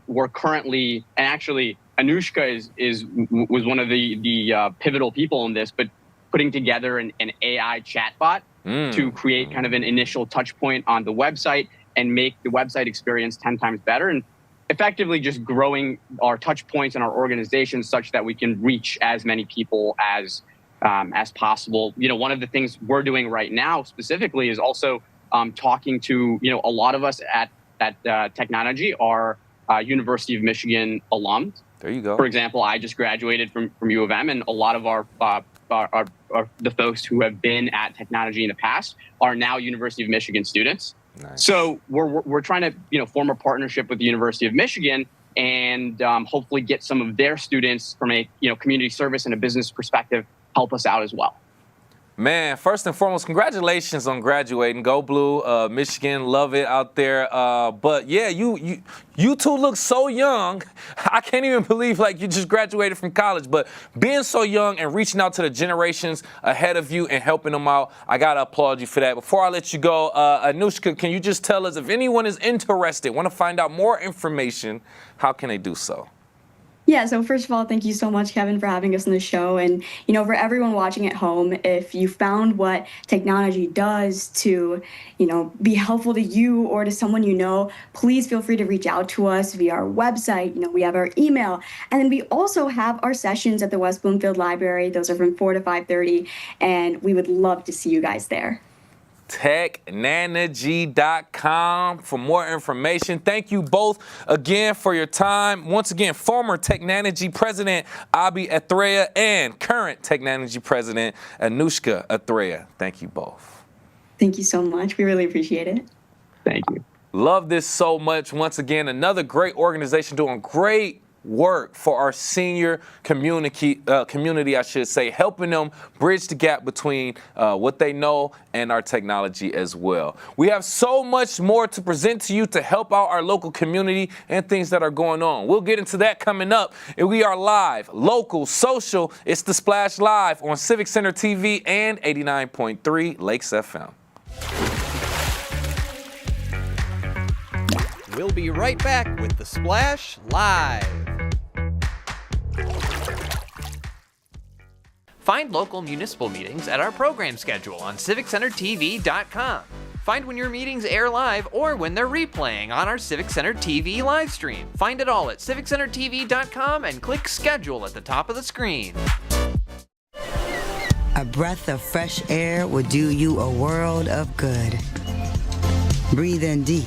We're currently, and actually Anushka was one of the pivotal people in this, but putting together an AI chatbot to create kind of an initial touch point on the website and make the website experience 10 times better, and effectively just growing our touch points and our organization such that we can reach as many people as possible. One of the things we're doing right now specifically is also talking to, a lot of us at Technology are University of Michigan alums. There you go. For example, I just graduated from U of M, and a lot of our the folks who have been at Technology in the past are now University of Michigan students. Nice. So we're trying to form a partnership with the University of Michigan and hopefully get some of their students from a community service and a business perspective help us out as well. Man, first and foremost, congratulations on graduating. Go Blue, Michigan, love it out there. But yeah, you two look so young. I can't even believe you just graduated from college. But being so young and reaching out to the generations ahead of you and helping them out, I gotta applaud you for that. Before I let you go, Anushka, can you just tell us if anyone is interested, want to find out more information, how can they do so? Yeah, so first of all, thank you so much, Kevin, for having us on the show. And, for everyone watching at home, if you found what technology does to, be helpful to you or to someone please feel free to reach out to us via our website. We have our email. And then we also have our sessions at the West Bloomfield Library. Those are from 4 to 5:30, and we would love to see you guys there. Technology.com for more information. Thank you both again for your time. Once again, former Technology President Abi Athreya and current Technology President Anushka Athreya. Thank you both. Thank you so much. We really appreciate it. Thank you. Love this so much. Once again, another great organization doing great work for our senior community, helping them bridge the gap between what they know and our technology as well. We have so much more to present to you to help out our local community and things that are going on. We'll get into that coming up. And we are live, local, social. It's The Splash Live on Civic Center TV and 89.3 Lakes FM. We'll be right back with The Splash Live. Find local municipal meetings at our program schedule on civiccentertv.com. Find when your meetings air live or when they're replaying on our Civic Center TV live stream. Find it all at civiccentertv.com and click schedule at the top of the screen. A breath of fresh air will do you a world of good. Breathe in deep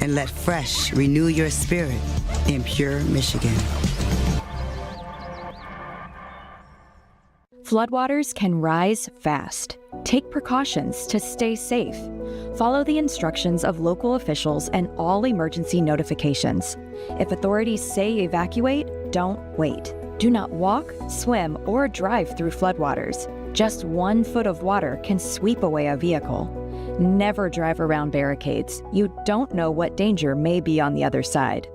and let fresh renew your spirit in pure Michigan. Floodwaters can rise fast. Take precautions to stay safe. Follow the instructions of local officials and all emergency notifications. If authorities say evacuate, don't wait. Do not walk, swim, or drive through floodwaters. Just 1 foot of water can sweep away a vehicle. Never drive around barricades. You don't know what danger may be on the other side.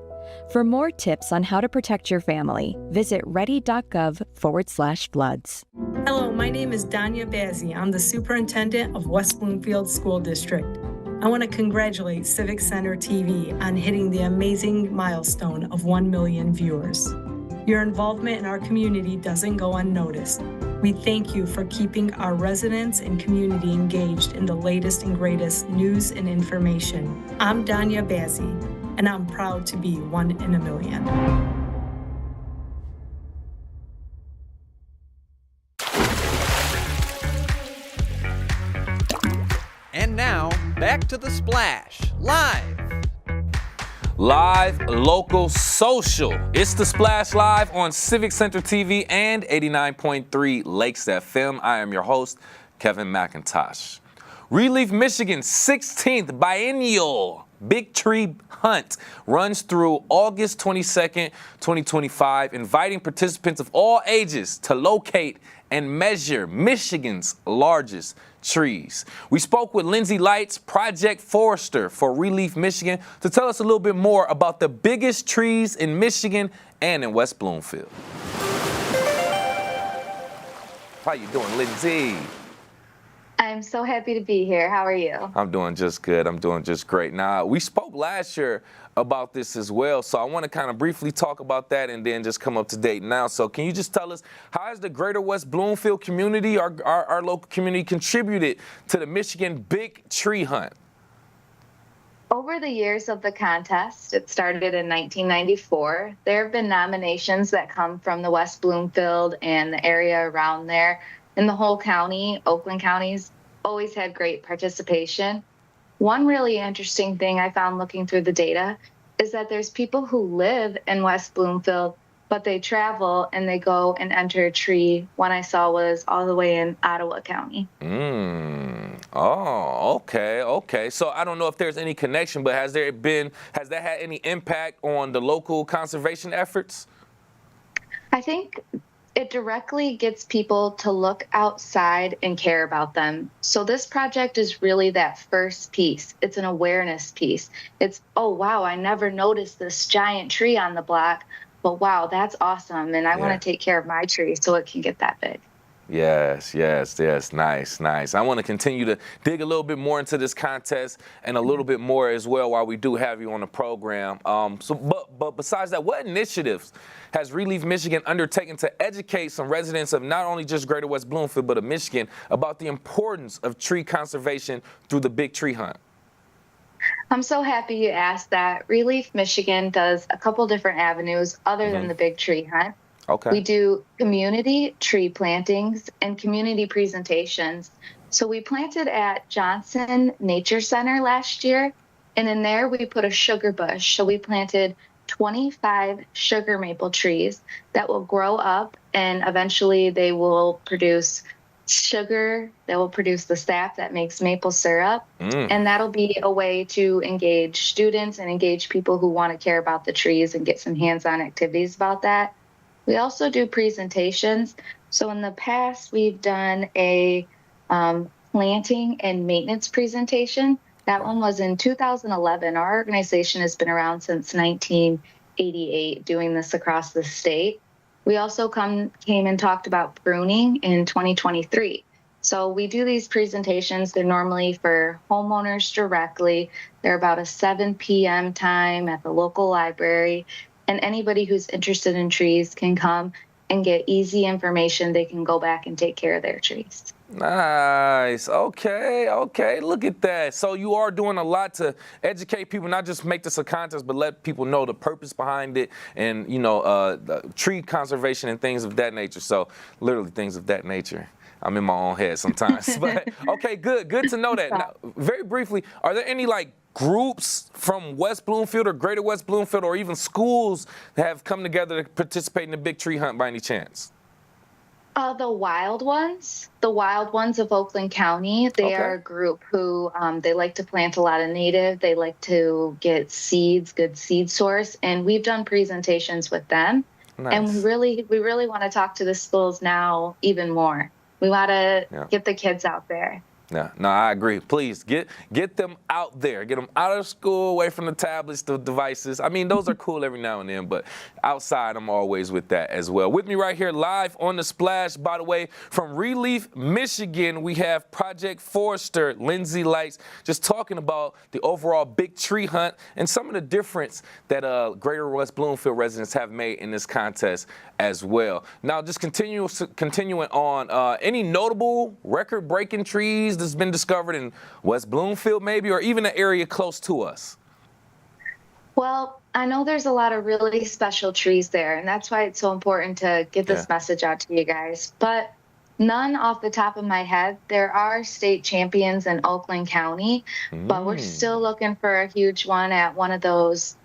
For more tips on how to protect your family, visit ready.gov/floods. Hello, my name is Danya Bazzi. I'm the superintendent of West Bloomfield School District. I want to congratulate Civic Center TV on hitting the amazing milestone of 1 million viewers. Your involvement in our community doesn't go unnoticed. We thank you for keeping our residents and community engaged in the latest and greatest news and information. I'm Danya Bazzi, and I'm proud to be 1 in a million. And now, back to The Splash, live. Live, local, social. It's The Splash Live on Civic Center TV and 89.3 Lakes FM. I am your host, Kevin McIntosh. Relief Michigan's 16th biennial Big Tree Hunt runs through August 22nd, 2025, inviting participants of all ages to locate and measure Michigan's largest trees. We spoke with Lindsay Lights, project forester for Relief Michigan, to tell us a little bit more about the biggest trees in Michigan and in West Bloomfield. How you doing, Lindsay? I'm so happy to be here. How are you? I'm doing just good. I'm doing just great. Now, we spoke last year about this as well, so I want to kind of briefly talk about that and then just come up to date now. So can you just tell us, how has the Greater West Bloomfield community, our local community, contributed to the Michigan Big Tree Hunt? Over the years of the contest, it started in 1994, there have been nominations that come from the West Bloomfield and the area around there. In the whole county, Oakland County's always had great participation. One really interesting thing I found looking through the data is that there's people who live in West Bloomfield, but they travel and they go and enter a tree. One I saw was all the way in Ottawa County. Oh, okay. So I don't know if there's any connection, but has that had any impact on the local conservation efforts? I think it directly gets people to look outside and care about them. So this project is really that first piece. It's an awareness piece. It's, oh, wow, I never noticed this giant tree on the block, but wow, that's awesome. And I want to take care of my tree so it can get that big. Yes, yes, yes. Nice, nice. I want to continue to dig a little bit more into this contest and a little bit more as well while we do have you on the program. But besides that, what initiatives has Relief Michigan undertaken to educate some residents of not only just Greater West Bloomfield, but of Michigan about the importance of tree conservation through the Big Tree Hunt? I'm so happy you asked that. Relief Michigan does a couple different avenues other than the Big Tree Hunt. Okay. We do community tree plantings and community presentations. So we planted at Johnson Nature Center last year, and in there we put a sugar bush. So we planted 25 sugar maple trees that will grow up, and eventually they will produce sugar that will produce the sap that makes maple syrup. And that'll be a way to engage students and engage people who want to care about the trees and get some hands-on activities about that. We also do presentations. So in the past, we've done a planting and maintenance presentation. That one was in 2011. Our organization has been around since 1988, doing this across the state. We also came and talked about pruning in 2023. So we do these presentations. They're normally for homeowners directly. They're about a 7 p.m. time at the local library. And anybody who's interested in trees can come and get easy information. They can go back and take care of their trees. Nice. Okay. Okay. Look at that. So you are doing a lot to educate people, not just make this a contest, but let people know the purpose behind it and, the tree conservation and things of that nature. So literally things of that nature. I'm in my own head sometimes. But okay, good. Good to know that. Now, very briefly, are there any groups from West Bloomfield or Greater West Bloomfield or even schools that have come together to participate in the Big Tree Hunt by any chance? The wild ones of Oakland County, they are a group who they like to plant a lot of native. They like to get seeds, good seed source, and we've done presentations with them. Nice. And we really want to talk to the schools now even more. We want to get the kids out there. No, I agree. Please get them out there. Get them out of school, away from the tablets, the devices. I mean, those are cool every now and then, but outside, I'm always with that as well. With me right here live on The Splash, by the way, from Relief, Michigan, we have Project Forester, Lindsay Lights, just talking about the overall Big Tree Hunt and some of the difference that Greater West Bloomfield residents have made in this contest as well. Now, just continuing on, any notable record-breaking trees that's been discovered in West Bloomfield maybe, or even an area close to us? Well, I know there's a lot of really special trees there, and that's why it's so important to get this message out to you guys. But none off the top of my head. There are state champions in Oakland County, but we're still looking for a huge one at one of those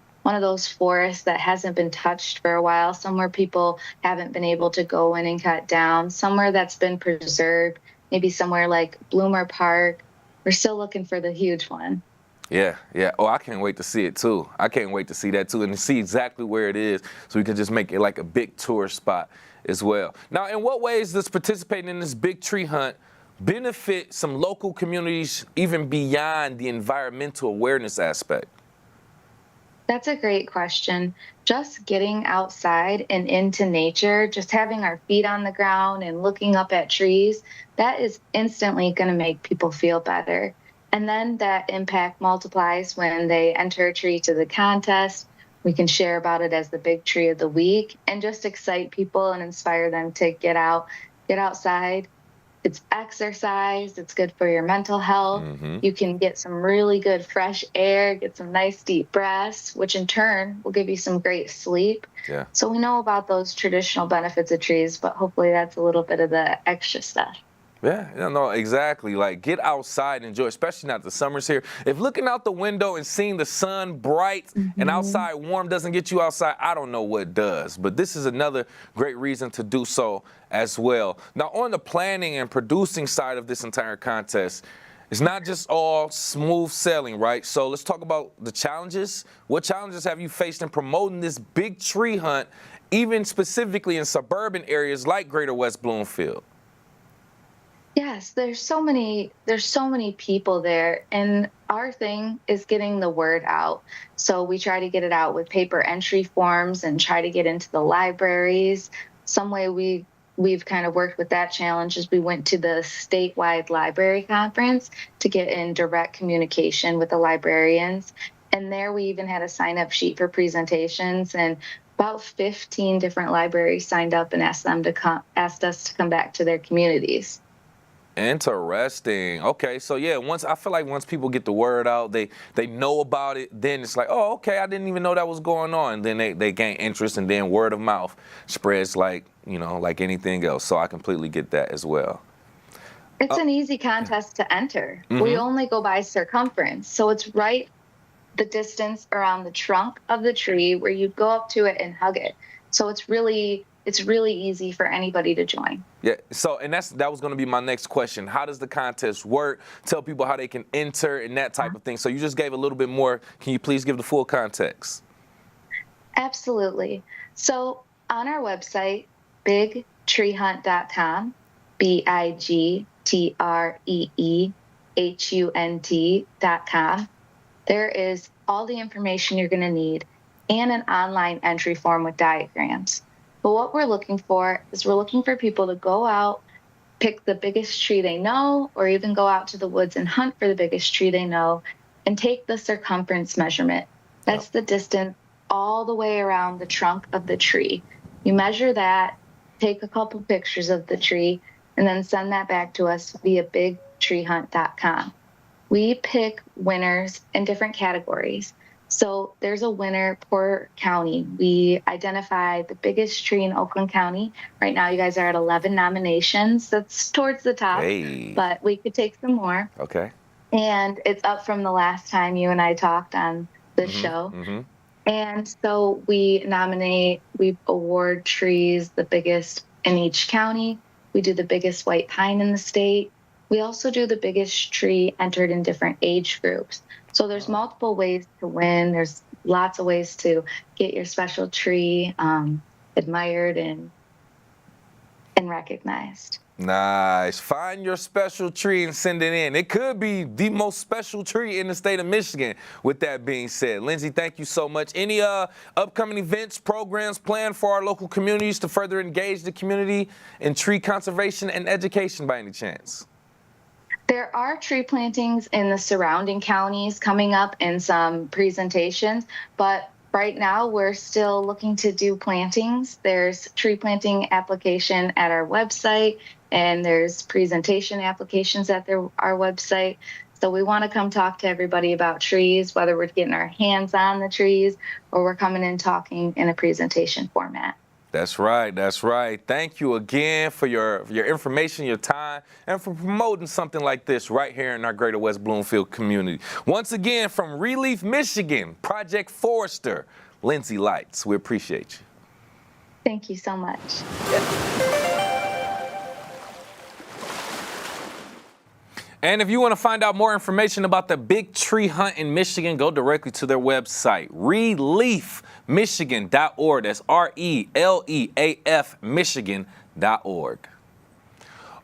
forests that hasn't been touched for a while, somewhere people haven't been able to go in and cut down, somewhere that's been preserved, maybe somewhere like Bloomer Park. We're still looking for the huge one. Yeah. Oh, I can't wait to see it too. I can't wait to see that too and to see exactly where it is so we can just make it like a big tourist spot as well. Now, in what ways does participating in this Big Tree Hunt benefit some local communities even beyond the environmental awareness aspect? That's a great question. Just getting outside and into nature, just having our feet on the ground and looking up at trees, that is instantly going to make people feel better. And then that impact multiplies when they enter a tree to the contest. We can share about it as the Big Tree of the Week and just excite people and inspire them to get outside. It's exercise. It's good for your mental health. You can get some really good fresh air, get some nice deep breaths, which in turn will give you some great sleep. Yeah. So we know about those traditional benefits of trees, but hopefully that's a little bit of the extra stuff. Yeah, no, exactly. Like, get outside and enjoy, especially now that the summer's here. If looking out the window and seeing the sun bright and outside warm doesn't get you outside, I don't know what does. But this is another great reason to do so as well. Now, on the planning and producing side of this entire contest, it's not just all smooth sailing, right? So let's talk about the challenges. What challenges have you faced in promoting this Big Tree Hunt, even specifically in suburban areas like Greater West Bloomfield? Yes, there's so many people there, and our thing is getting the word out. So we try to get it out with paper entry forms and try to get into the libraries. Some way we we've kind of worked with that challenge is we went to the statewide library conference to get in direct communication with the librarians. And there we even had a sign-up sheet for presentations, and about 15 different libraries signed up and asked us to come back to their communities. Interesting. Okay, so yeah, I feel like once people get the word out, they know about it, then it's like, oh, okay, I didn't even know that was going on. Then they gain interest, and then word of mouth spreads like anything else. So I completely get that as well. It's an easy contest to enter. We only go by circumference, so it's right the distance around the trunk of the tree where you go up to it and hug it. So it's really easy for anybody to join. Yeah. So, and that was going to be my next question. How does the contest work? Tell people how they can enter and that type of thing. So you just gave a little bit more. Can you please give the full context? Absolutely. So on our website, bigtreehunt.com, BIGTREEHUNT.com, there is all the information you're going to need and an online entry form with diagrams. But what we're looking for is people to go out, pick the biggest tree they know, or even go out to the woods and hunt for the biggest tree they know, and take the circumference measurement. That's the distance all the way around the trunk of the tree. You measure that, take a couple pictures of the tree, and then send that back to us via bigtreehunt.com. We pick winners in different categories. So there's a winner per county. We identify the biggest tree in Oakland County. Right now, you guys are at 11 nominations. That's towards the top, but we could take some more. Okay. And it's up from the last time you and I talked on the show. And so we award trees the biggest in each county. We do the biggest white pine in the state. We also do the biggest tree entered in different age groups. So there's multiple ways to win. There's lots of ways to get your special tree admired and recognized. Nice. Find your special tree and send it in. It could be the most special tree in the state of Michigan. With that being said, Lindsay, thank you so much. Any upcoming events, programs planned for our local communities to further engage the community in tree conservation and education by any chance? There are tree plantings in the surrounding counties coming up and some presentations, but right now we're still looking to do plantings. There's tree planting application at our website, and there's presentation applications at our website. So we want to come talk to everybody about trees, whether we're getting our hands on the trees or we're coming in talking in a presentation format. That's right. That's right. Thank you again for your information, your time, and for promoting something like this right here in our Greater West Bloomfield community. Once again, from Relief, Michigan, Project Forester, Lindsay Lights. We appreciate you. Thank you so much. And if you want to find out more information about the Big Tree Hunt in Michigan, go directly to their website, reliefmichigan.org. That's RELEAF Michigan.org.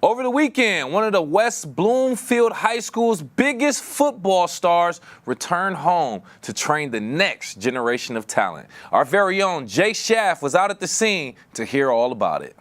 Over the weekend, one of the West Bloomfield High School's biggest football stars returned home to train the next generation of talent. Our very own Jay Schaff was out at the scene to hear all about it.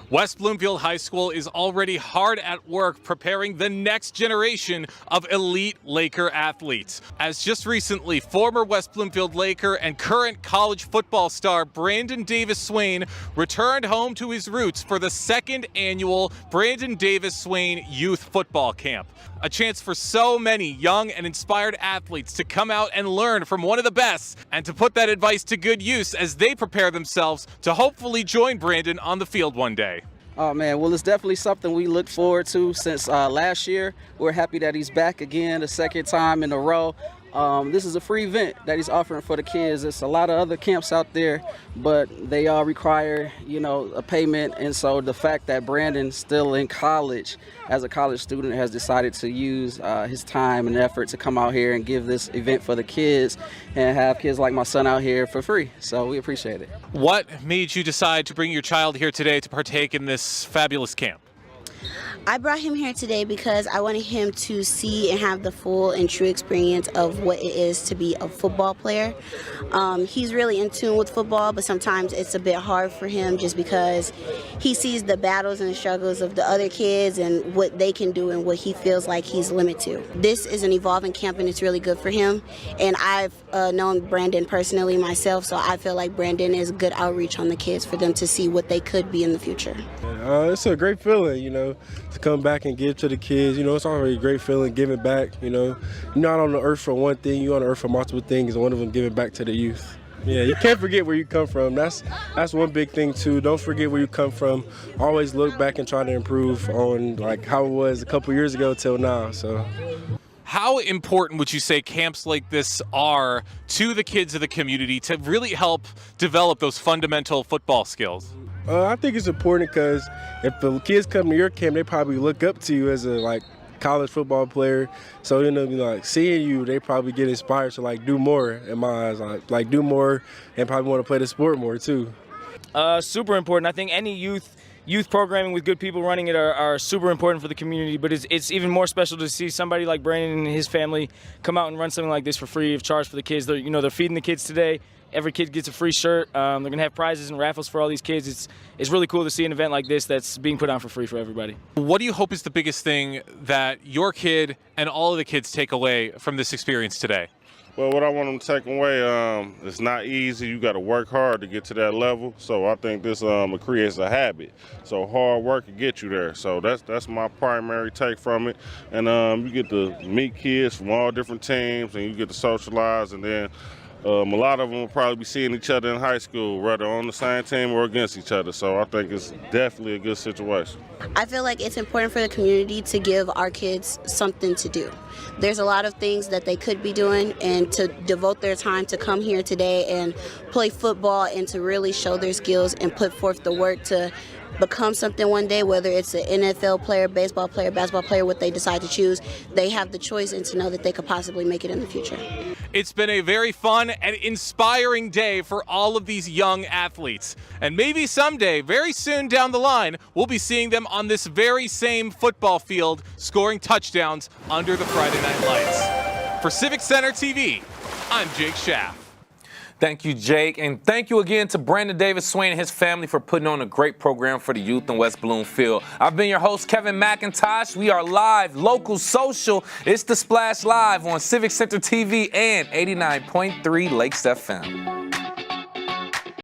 West Bloomfield High School is already hard at work preparing the next generation of elite Laker athletes. As just recently, former West Bloomfield Laker and current college football star Brandon Davis Swain returned home to his roots for the second annual Brandon Davis Swain Youth Football Camp. A chance for so many young and inspired athletes to come out and learn from one of the best and to put that advice to good use as they prepare themselves to hopefully join Brandon on the field one day. Oh man, well it's definitely something we look forward to since last year. We're happy that he's back again the second time in a row. This is a free event that he's offering for the kids. There's a lot of other camps out there, but they all require, a payment. And so the fact that Brandon's still in college, as a college student, has decided to use his time and effort to come out here and give this event for the kids and have kids like my son out here for free. So we appreciate it. What made you decide to bring your child here today to partake in this fabulous camp? I brought him here today because I wanted him to see and have the full and true experience of what it is to be a football player. He's really in tune with football, but sometimes it's a bit hard for him just because he sees the battles and struggles of the other kids and what they can do and what he feels like he's limited to. This is an evolving camp and it's really good for him. And I've known Brandon personally myself, so I feel like Brandon is good outreach on the kids for them to see what they could be in the future. It's a great feeling, to come back and give to the kids. It's already a great feeling giving back. You're not on the earth for one thing, you're on the earth for multiple things, and one of them giving back to the youth. Yeah, you can't forget where you come from. That's one big thing too. Don't forget where you come from. Always look back and try to improve on like how it was a couple years ago till now. So. How important would you say camps like this are to the kids of the community to really help develop those fundamental football skills? I think it's important because if the kids come to your camp, they probably look up to you as a college football player. So seeing you, they probably get inspired to do more. In my eyes, like do more, and probably want to play the sport more too. Super important. I think any youth programming with good people running it are super important for the community, but it's even more special to see somebody like Brandon and his family come out and run something like this for free of charge for the kids. They're feeding the kids today. Every kid gets a free shirt. They're going to have prizes and raffles for all these kids. It's really cool to see an event like this that's being put on for free for everybody. What do you hope is the biggest thing that your kid and all of the kids take away from this experience today? Well, what I want them to take away, it's not easy. You got to work hard to get to that level. So I think this creates a habit. So hard work will get you there. So that's my primary take from it. And you get to meet kids from all different teams, and you get to socialize, and then a lot of them will probably be seeing each other in high school, whether on the same team or against each other. So I think it's definitely a good situation. I feel like it's important for the community to give our kids something to do. There's a lot of things that they could be doing, and to devote their time to come here today and play football and to really show their skills and put forth the work to become something one day, whether it's an NFL player, baseball player, basketball player, what they decide to choose, they have the choice and to know that they could possibly make it in the future. It's been a very fun and inspiring day for all of these young athletes. And maybe someday, very soon down the line, we'll be seeing them on this very same football field scoring touchdowns under the Friday night lights. For Civic Center TV, I'm Jake Schaff. Thank you, Jake. And thank you again to Brandon Davis Swain and his family for putting on a great program for the youth in West Bloomfield. I've been your host, Kevin McIntosh. We are live, local, social. It's The Splash Live on Civic Center TV and 89.3 Lakes FM.